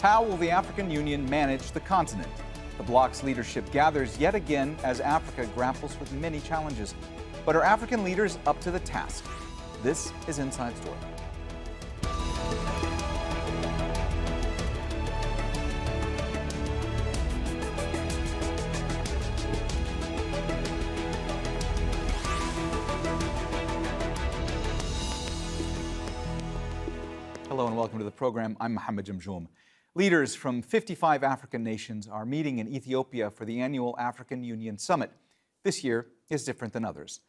How will the African Union manage the continent? The bloc's leadership gathers yet again as Africa grapples with many challenges. But are African leaders up to the task? This is Inside Story. Hello and welcome to the program. I'm Mohammed Jamjoom. Leaders from 55 African nations are meeting in Ethiopia for the annual African Union Summit. This year is different than others.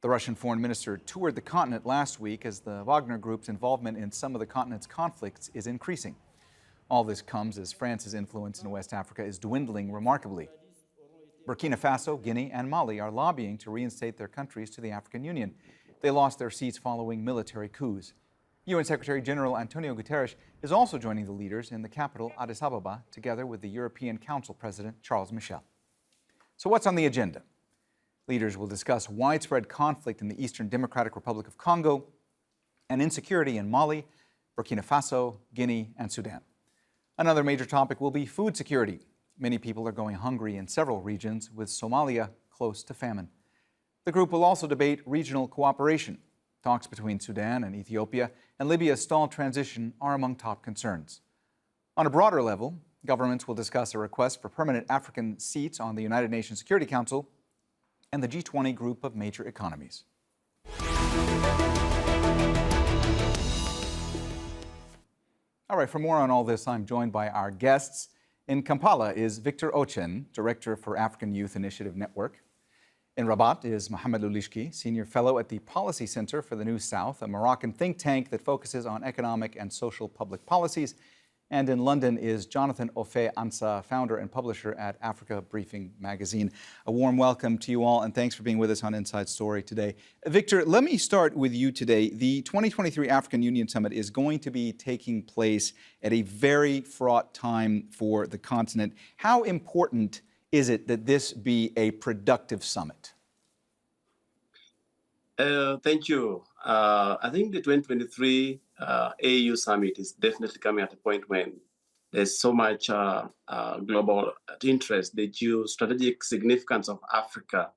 The Russian foreign minister toured the continent last week as the Wagner Group's involvement in some of the continent's conflicts is increasing. All this comes as France's influence in West Africa is dwindling remarkably. Burkina Faso, Guinea, and Mali are lobbying to reinstate their countries to the African Union. They lost their seats following military coups. UN Secretary General Antonio Guterres is also joining the leaders in the capital, Addis Ababa, together with the European Council President Charles Michel. So what's on the agenda? Leaders will discuss widespread conflict in the Eastern Democratic Republic of Congo and insecurity in Mali, Burkina Faso, Guinea, and Sudan. Another major topic will be food security. Many people are going hungry in several regions, with Somalia close to famine. The group will also debate regional cooperation. Talks between Sudan and Ethiopia and Libya's stalled transition are among top concerns. On a broader level, governments will discuss a request for permanent African seats on the United Nations Security Council and the G20 group of major economies. All right, for more on all this, I'm joined by our guests. In Kampala is Victor Ochen, Director for African Youth Initiative Network. In Rabat is Mohammed Loulichki, Senior Fellow at the Policy Center for the New South, a Moroccan think tank that focuses on economic and social public policies. And in London is Jonathan Offei-Ansah, founder and publisher at Africa Briefing magazine. A warm welcome to you all, and thanks for being with us on Inside Story today. Victor, let me start with you today. The 2023 African Union Summit is going to be taking place at a very fraught time for the continent. How important is it that this be a productive summit? Thank you. I think the 2023 AU Summit is definitely coming at a point when there's so much global interest, the geostrategic significance of Africa,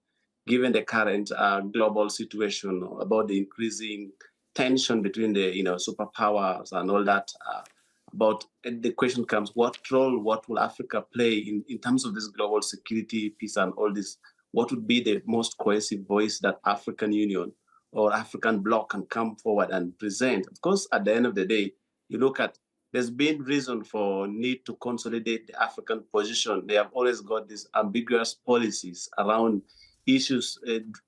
given the current global situation about the increasing tension between the superpowers and all that. But the question comes, what role, what will Africa play in terms of this global security, peace, and all this? What would be the most cohesive voice that African Union or African bloc can come forward and present? Of course, at the end of the day, you look at, there's been reason for need to consolidate the African position. They have always got these ambiguous policies around issues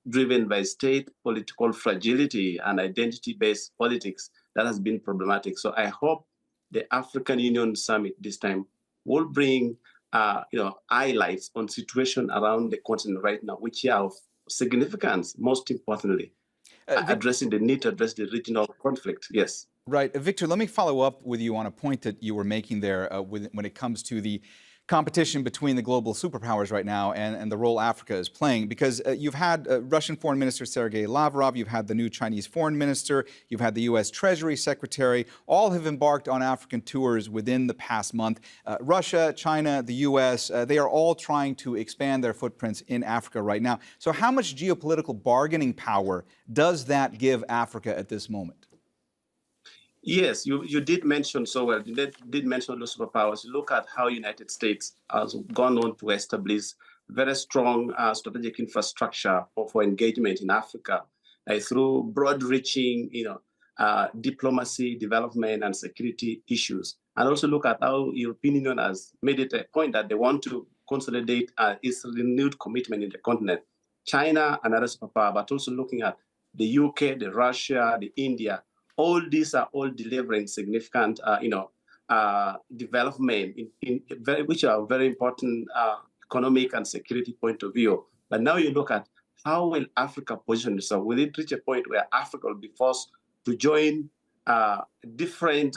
driven by state political fragility and identity-based politics that has been problematic. So I hope the African Union Summit this time will bring highlights on situation around the continent right now, which are of significance, most importantly, addressing the need to address the regional conflict. Yes. Right. Victor, let me follow up with you on a point that you were making there when it comes to the competition between the global superpowers right now and the role Africa is playing, because you've had Russian Foreign Minister Sergei Lavrov, you've had the new Chinese Foreign Minister, you've had the U.S. Treasury Secretary, all have embarked on African tours within the past month. Russia, China, the U.S., they are all trying to expand their footprints in Africa right now. So how much geopolitical bargaining power does that give Africa at this moment? Yes, you did mention so well. You did mention those superpowers. You look at how United States has gone on to establish very strong strategic infrastructure for engagement in Africa through broad-reaching, diplomacy, development, and security issues. And also look at how European Union has made it a point that they want to consolidate its renewed commitment in the continent. China, another superpower, but also looking at the UK, the Russia, the India. All these are all delivering significant, development which are very important economic and security point of view. But now you look at how will Africa position itself? Will it reach a point where Africa will be forced to join different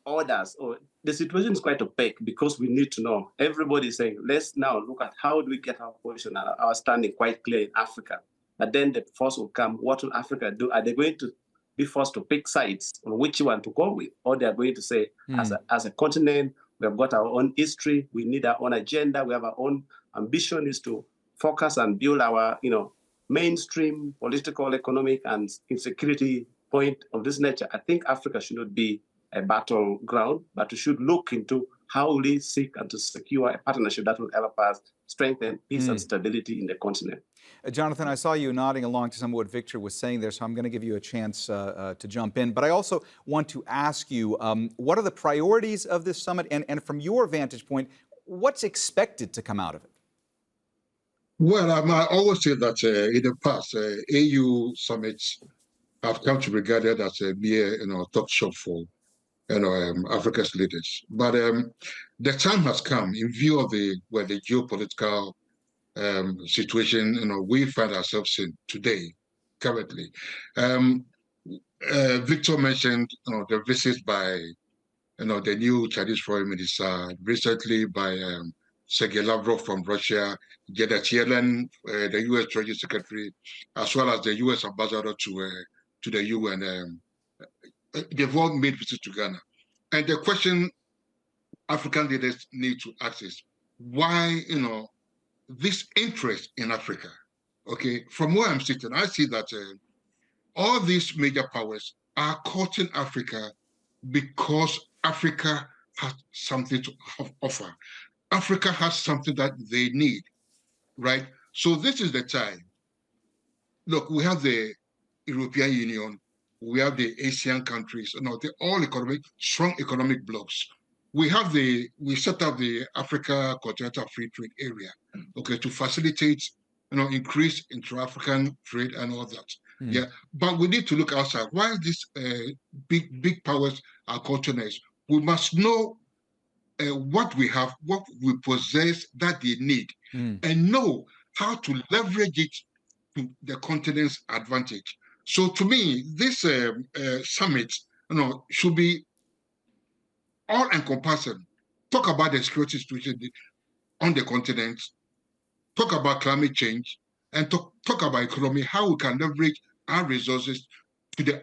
orders? Or the situation is quite opaque because we need to know. Everybody is saying, let's now look at how do we get our position, our standing quite clear in Africa. But then the force will come. What will Africa do? Are they going to be forced to pick sides on which one to go with, or they are going to say, as a continent, we have got our own history, we need our own agenda, we have our own ambition is to focus and build our, mainstream political, economic, and security point of this nature. I think Africa should not be a battleground, but we should look into how we seek and to secure a partnership that will help us strengthen peace and stability in the continent. Jonathan, I saw you nodding along to some of what Victor was saying there, so I'm going to give you a chance to jump in. But I also want to ask you, what are the priorities of this summit? And from your vantage point, what's expected to come out of it? Well, I always say that in the past, AU summits have come to be regarded as a mere, talk shop for, Africa's leaders. But the time has come, in view of the geopolitical situation, we find ourselves in today, currently. Victor mentioned, the visits by, the new Chinese foreign minister, recently by Sergei Lavrov from Russia, Janet Yellen, the U.S. Treasury Secretary, as well as the U.S. ambassador to the UN. They've all made visits to Ghana. And the question African leaders need to ask is, why, this interest in Africa? Okay, from where I'm sitting, I see that all these major powers are courting Africa because Africa has something to offer. Africa has something that they need, right? So this is the time. Look, we have the European Union, we have the Asian countries, they're all strong economic blocks. We set up the Africa Continental Free Trade Area, okay, to facilitate, increase intra-African trade and all that. Yeah, but we need to look outside. Why these big powers are continents? We must know what we have, what we possess that they need, and know how to leverage it to the continent's advantage. So to me, this summit, should be all-encompassing. Talk about the security situation on the continent, talk about climate change, and talk about economy, how we can leverage our resources to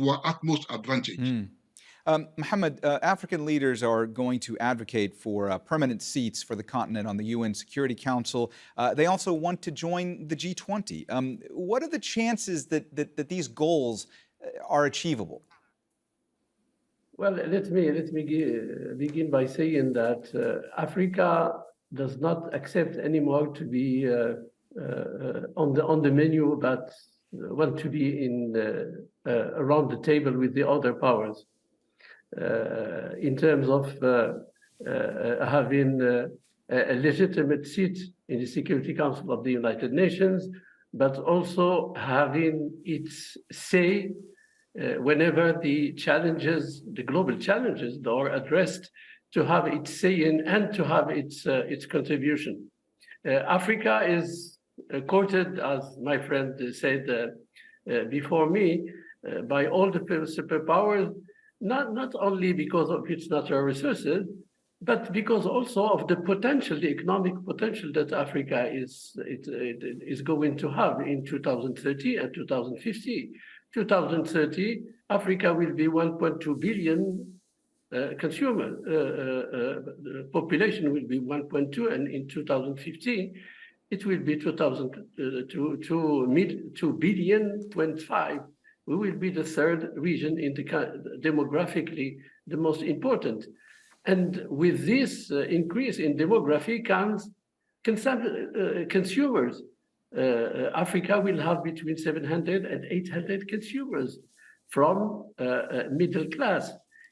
our utmost advantage. Mohammed, African leaders are going to advocate for permanent seats for the continent on the UN Security Council. They also want to join the G20. What are the chances that these goals are achievable? Well, let me begin by saying that Africa does not accept anymore to be on the menu, but want to be around the table with the other powers. In terms of having a legitimate seat in the Security Council of the United Nations, but also having its say whenever the global challenges are addressed, to have its say in and to have its contribution. Africa is courted, as my friend said before me, by all the superpowers, not only because of its natural resources, but because also of the potential, the economic potential that Africa is going to have in 2030 and 2050. 2030, Africa will be 1.2 billion consumer. Population will be 1.2, and in 2015, it will be 2 billion, 25. We will be the third region in demographically the most important. And with this increase in demography comes consumers. Africa will have between 700 and 800 consumers from middle class.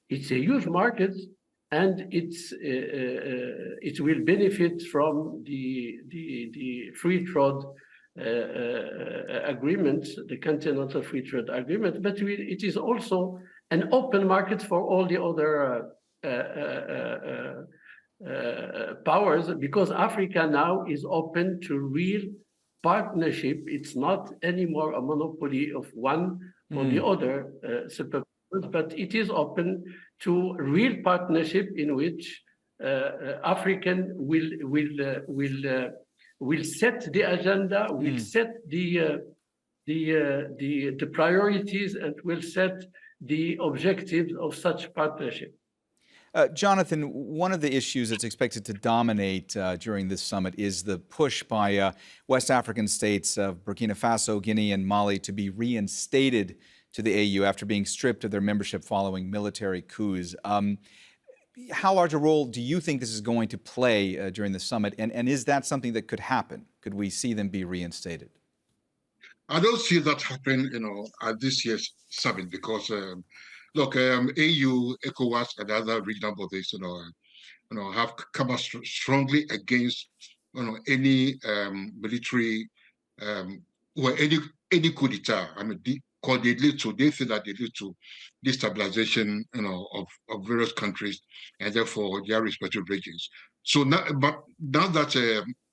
It's a huge market, and it will benefit from the free trade agreement, the Continental Free Trade Agreement, but it is also an open market for all the other powers, because Africa now is open to real partnership. It's not anymore a monopoly of one or the other superpowers, but it is open to real partnership in which African will set the agenda, will set the the priorities and will set the objectives of such partnership. Jonathan, one of the issues that's expected to dominate during this summit is the push by West African states of Burkina Faso, Guinea, and Mali to be reinstated to the AU after being stripped of their membership following military coups. How large a role do you think this is going to play during the summit? And is that something that could happen? Could we see them be reinstated? I don't see that happening, at this year's summit because, look, AU, ECOWAS, and other regional bodies, have come out strongly against, any military or any coup d'etat. I mean, they say that they lead to destabilization, of various countries and therefore their respective regions. So now, but now that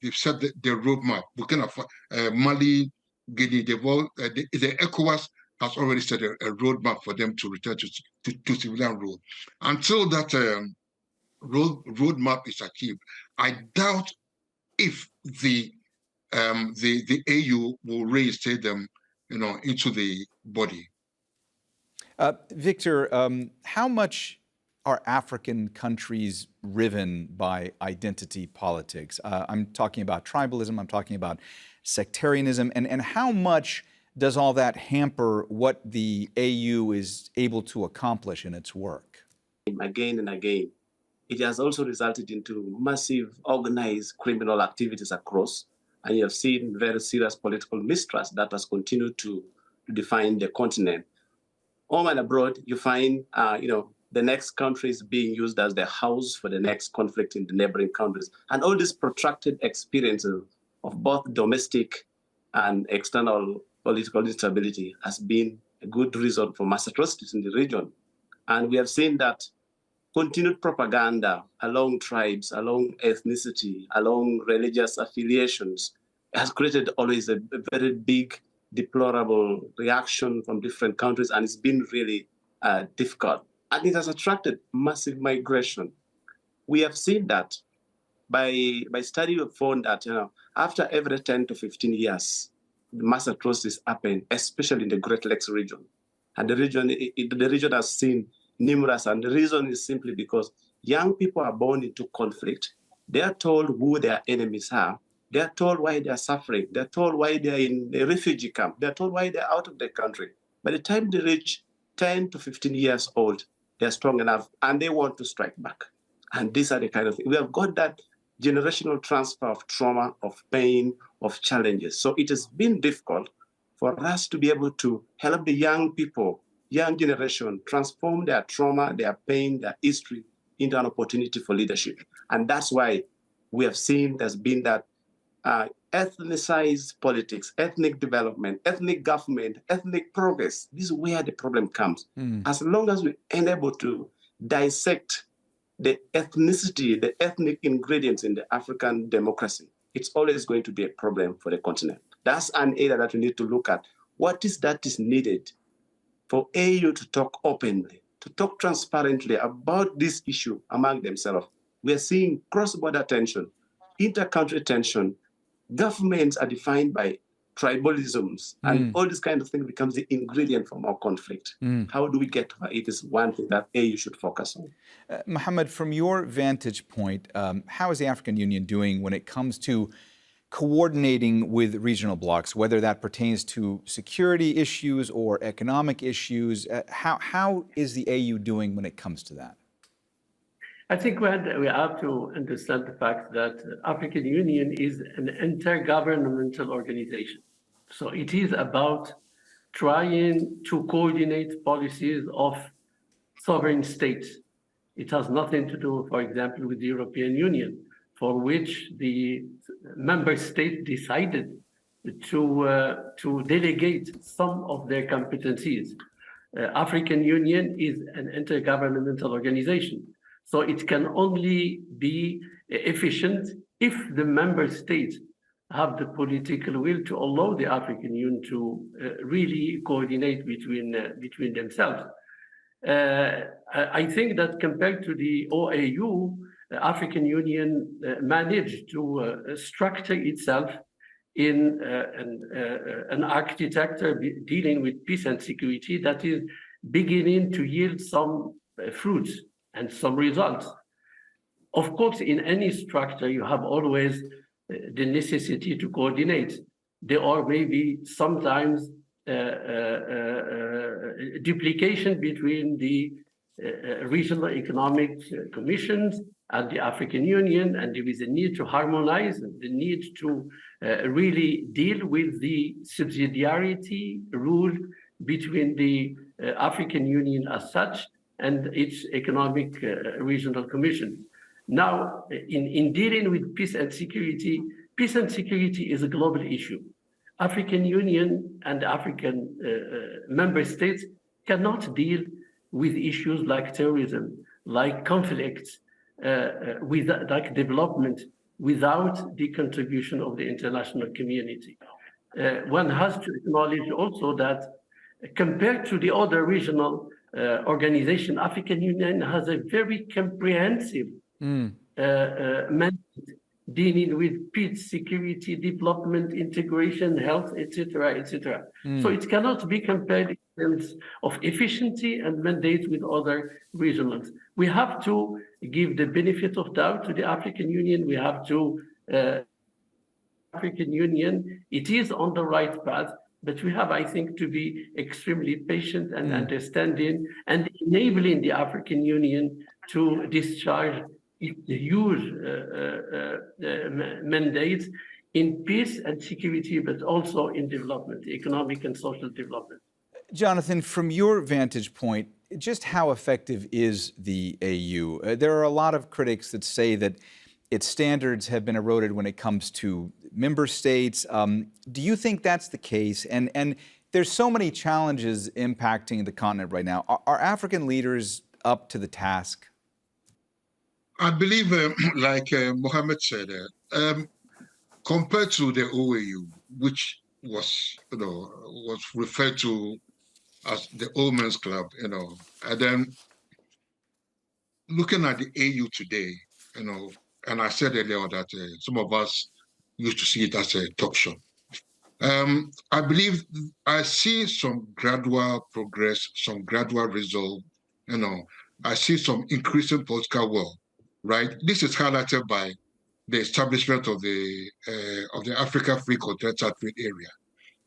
they've set the roadmap, Burkina Faso, Mali, Guinea, the ECOWAS has already set a roadmap for them to return to civilian rule. Until that roadmap is achieved, I doubt if the AU will reinstate them, into the body. Victor, how much are African countries riven by identity politics? I'm talking about tribalism, I'm talking about sectarianism, and how much does all that hamper what the AU is able to accomplish in its work? Again and again, it has also resulted into massive organized criminal activities across, and you have seen very serious political mistrust that has continued to define the continent. Home and abroad, you find, the next country is being used as the house for the next conflict in the neighboring countries. And all these protracted experiences of both domestic and external political instability has been a good reason for mass atrocities in the region. And we have seen that continued propaganda along tribes, along ethnicity, along religious affiliations has created always a very big, deplorable reaction from different countries, and it's been really difficult. And it has attracted massive migration. We have seen that by study, we've found that after every 10 to 15 years, mass atrocities happen, especially in the Great Lakes region. And the region has seen numerous, and the reason is simply because young people are born into conflict. They are told who their enemies are. They are told why they are suffering. They're told why they're in a refugee camp. They're told why they're out of the country. By the time they reach 10 to 15 years old, they're strong enough and they want to strike back. And these are the kind of things. We have got that generational transfer of trauma, of pain, of challenges. So it has been difficult for us to be able to help the young people, young generation, transform their trauma, their pain, their history into an opportunity for leadership. And that's why we have seen there's been that ethnicized politics, ethnic development, ethnic government, ethnic progress. This is where the problem comes. As long as we are able to dissect the ethnicity, the ethnic ingredients in the African democracy, it's always going to be a problem for the continent. That's an area that we need to look at. What is that is needed for AU to talk openly, to talk transparently about this issue among themselves? We are seeing cross-border tension, inter-country tension. Governments are defined by tribalisms, and all this kind of thing becomes the ingredient for more conflict. How do we get to it is one thing that AU should focus on. Mohammed, from your vantage point, how is the African Union doing when it comes to coordinating with regional blocs, whether that pertains to security issues or economic issues? How is the AU doing when it comes to that? I think we have to understand the fact that African Union is an intergovernmental organization. So it is about trying to coordinate policies of sovereign states. It has nothing to do, for example, with the European Union, for which the member state decided to delegate some of their competencies. African Union is an intergovernmental organization. So it can only be efficient if the member states have the political will to allow the African Union to really coordinate between themselves. I think that compared to the OAU, the African Union managed to structure itself in an architecture dealing with peace and security that is beginning to yield some fruits and some results. Of course, in any structure, you have always the necessity to coordinate. There are maybe sometimes duplication between the regional economic commissions and the African Union, and there is a need to harmonize, the need to really deal with the subsidiarity rule between the African Union as such and its economic regional commission. Now, in dealing with peace and security is a global issue. African Union and African member states cannot deal with issues like terrorism, like conflicts, like development, without the contribution of the international community. One has to acknowledge also that compared to the other regional organization, African Union has a very comprehensive mandate dealing with peace, security, development, integration, health, etc., etc. So it cannot be compared in terms of efficiency and mandate with other regionals. We have to give the benefit of doubt to the African Union. We have to African Union. It is on the right path, but we have, I think, to be extremely patient and understanding and enabling the African Union to discharge its huge mandates in peace and security, but also in development, economic and social development. Jonathan, from your vantage point, just how effective is the AU? There are a lot of critics that say that its standards have been eroded when it comes to member states. Do you think that's the case? And there's so many challenges impacting the continent right now. Are African leaders up to the task? I believe, like Mohammed said, compared to the OAU, which was, was referred to as the old men's club, and then looking at the AU today, and I said earlier that some of us used to see it as a talk show. I believe I see some gradual progress, some gradual result. I see some increasing political will. Right, this is highlighted by the establishment of the Africa Free Continental Trade Area.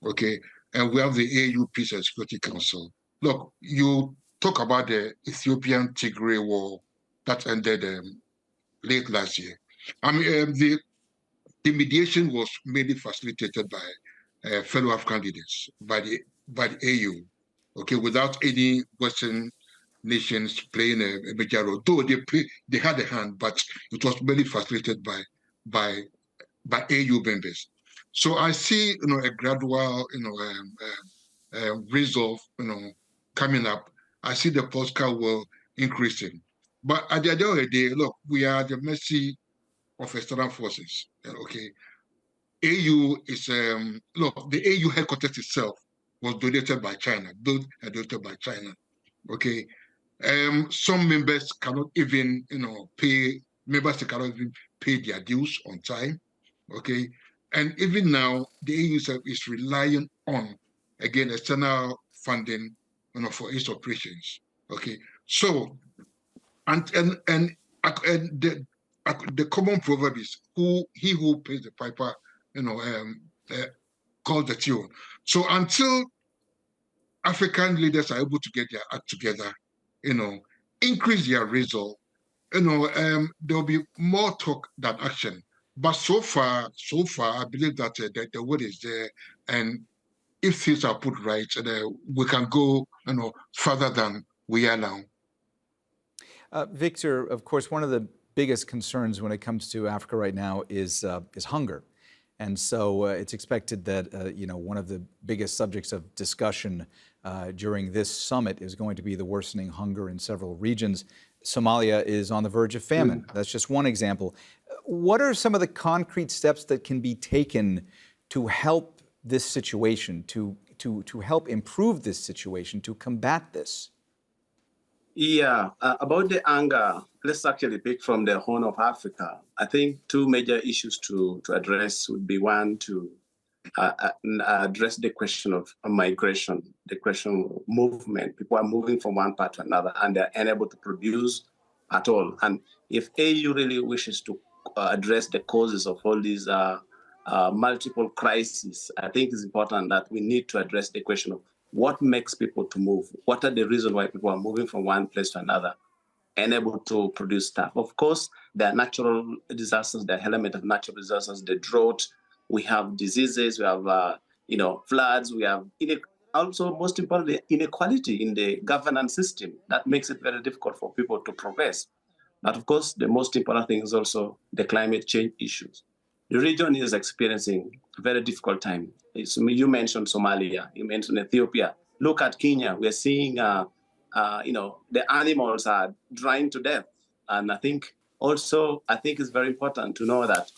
Okay, and we have the AU Peace and Security Council. Look, you talk about the Ethiopian Tigray War that ended late last year. I mean, the mediation was mainly facilitated by fellow African leaders, by the AU. Okay, without any Western nations playing a major role. Though they had a hand, but it was mainly facilitated by AU members. So I see, a gradual, resolve, coming up. I see the political will increasing. But at the end of the day, look, we are at the mercy of external forces. Okay, AU is look, the AU headquarters itself was donated by China, built and donated by China. Okay. Some members cannot even, pay their dues on time, okay? And even now, the EU is relying on, again, external funding, for its operations, okay? So, and the common proverb is, he who pays the piper, calls the tune. So until African leaders are able to get their act together, increase their result, there'll be more talk than action. But so far, I believe that the word is there, and if things are put right, we can go, further than we are now. Victor, of course, one of the biggest concerns when it comes to Africa right now is hunger. And so it's expected that, one of the biggest subjects of discussion during this summit is going to be the worsening hunger in several regions. Somalia is on the verge of famine. That's just one example. What are some of the concrete steps that can be taken to help this situation, to help improve this situation, to combat this? Yeah, about the hunger, let's actually pick from the Horn of Africa. I think two major issues to address would be one, to address the question of migration, the question of movement. People are moving from one part to another, and they're unable to produce at all. And if AU really wishes to address the causes of all these multiple crises, I think it's important that we need to address the question of what makes people to move. What are the reasons why people are moving from one place to another, unable to produce stuff? Of course, there are natural disasters, there are elements of natural disasters, the drought, we have diseases, we have floods, we have also, most importantly, inequality in the governance system that makes it very difficult for people to progress. But of course, the most important thing is also the climate change issues. The region is experiencing a very difficult time. You mentioned Somalia, you mentioned Ethiopia. Look at Kenya. We're seeing, the animals are drying to death. And I think it's very important to know that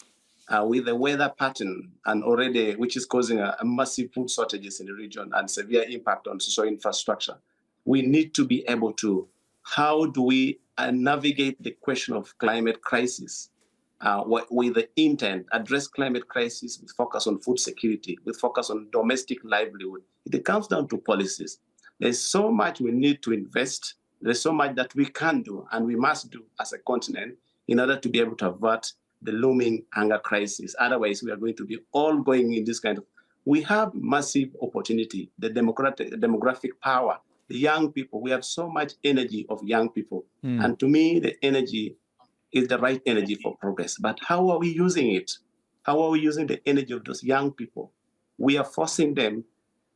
with the weather pattern and already, which is causing a massive food shortages in the region and severe impact on social infrastructure, we need to be able to, how do we navigate the question of climate crisis with the intent, address climate crisis with focus on food security, with focus on domestic livelihood. It comes down to policies. There's so much we need to invest. There's so much that we can do and we must do as a continent in order to be able to avert the looming hunger crisis. Otherwise, we are going to be all going in this kind of, we have massive opportunity, the demographic power, the young people. We have so much energy of young people. And to me, the energy is the right energy for progress. But how are we using it? How are we using the energy of those young people? We are forcing them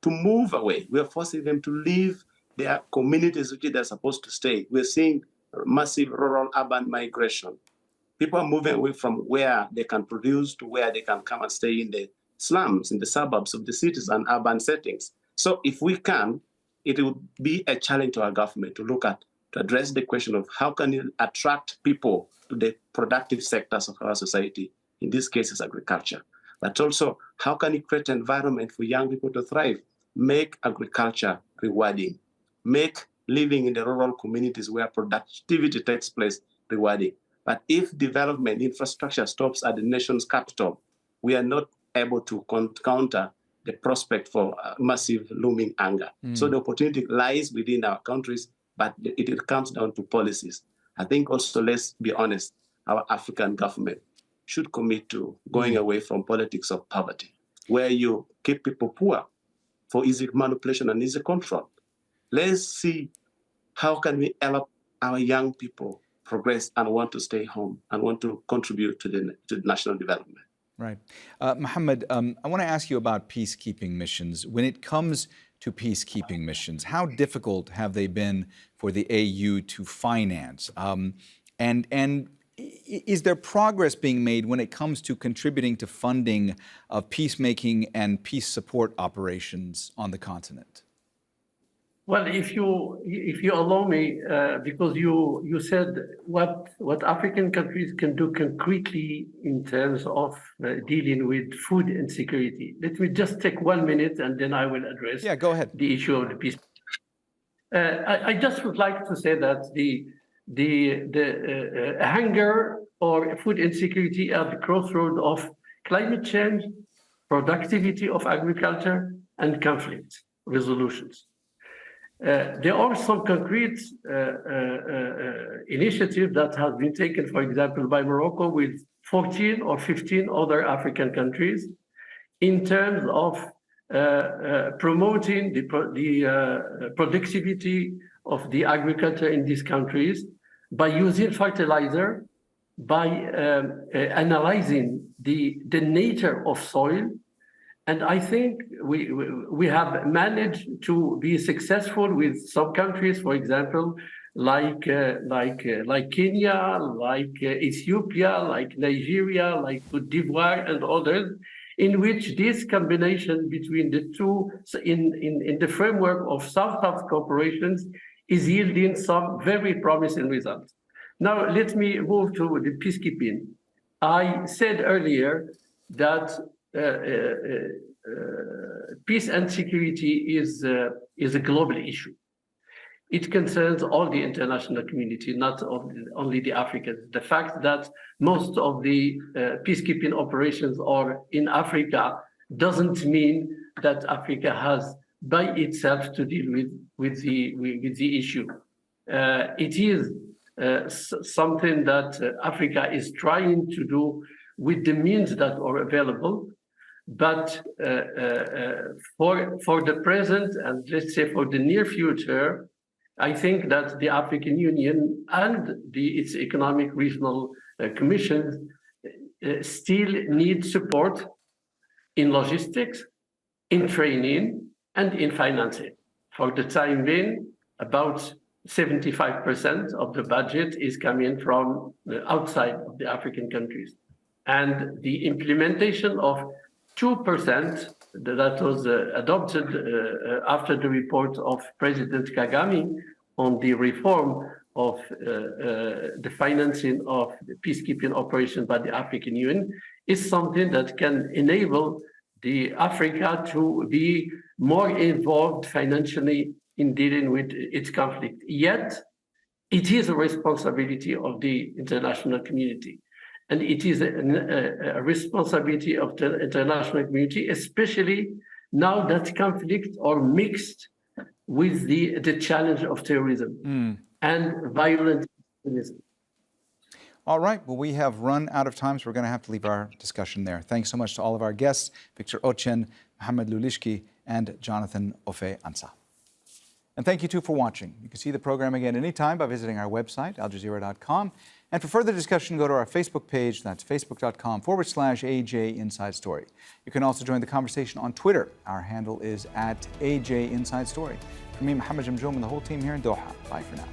to move away. We are forcing them to leave their communities which they're supposed to stay. We're seeing massive rural-urban migration. People are moving away from where they can produce to where they can come and stay in the slums, in the suburbs of the cities and urban settings. So if we can, it would be a challenge to our government to look at, to address the question of how can you attract people to the productive sectors of our society, in this case is agriculture. But also, how can you create an environment for young people to thrive? Make agriculture rewarding. Make living in the rural communities where productivity takes place rewarding. But if development infrastructure stops at the nation's capital, we are not able to counter the prospect for massive looming hunger. So the opportunity lies within our countries, but it comes down to policies. I think also, let's be honest, our African government should commit to going away from politics of poverty, where you keep people poor for easy manipulation and easy control. Let's see how can we help our young people progress and want to stay home and want to contribute to the national development. Right. Mohammed, I want to ask you about peacekeeping missions. When it comes to peacekeeping missions, how difficult have they been for the AU to finance? And is there progress being made when it comes to contributing to funding of peacemaking and peace support operations on the continent? Well, if you allow me, because you said what African countries can do concretely in terms of dealing with food insecurity. Let me just take 1 minute and then I will address go ahead. The issue of the peace. I just would like to say that the hunger or food insecurity at the crossroad of climate change, productivity of agriculture, and conflict resolutions. There are some concrete initiatives that have been taken, for example, by Morocco with 14 or 15 other African countries in terms of promoting the productivity of the agriculture in these countries by using fertilizer, by analyzing the nature of soil. And I think we have managed to be successful with some countries, for example, like Kenya, like Ethiopia, like Nigeria, like Cote d'Ivoire, and others, in which this combination between the two, in the framework of South-South cooperations, is yielding some very promising results. Now, let me move to the peacekeeping. I said earlier that peace and security is a global issue. It concerns all the international community, not only the Africans. The fact that most of the peacekeeping operations are in Africa doesn't mean that Africa has by itself to deal with the issue. It is something that Africa is trying to do with the means that are available. But for the present and let's say for the near future, I think that the African Union and its economic regional commissions still need support in logistics, in training, and in financing. For the time being, about 75% of the budget is coming from outside of the African countries. And the implementation of 2% that was adopted after the report of President Kagame on the reform of the financing of the peacekeeping operation by the African Union is something that can enable the Africa to be more involved financially in dealing with its conflict. Yet, it is a responsibility of the international community. And it is a responsibility of the international community, especially now that conflicts are mixed with the challenge of terrorism and violent extremism. All right, well, we have run out of time, so we're going to have to leave our discussion there. Thanks so much to all of our guests, Victor Ochen, Mohammed Loulichki, and Jonathan Offei-Ansah. And thank you, too, for watching. You can see the program again anytime by visiting our website, aljazeera.com. And for further discussion, go to our Facebook page. That's facebook.com/AJ Inside Story. You can also join the conversation on Twitter. Our handle is @AJ Inside Story. From me, Mohammed Jamjoom, and the whole team here in Doha. Bye for now.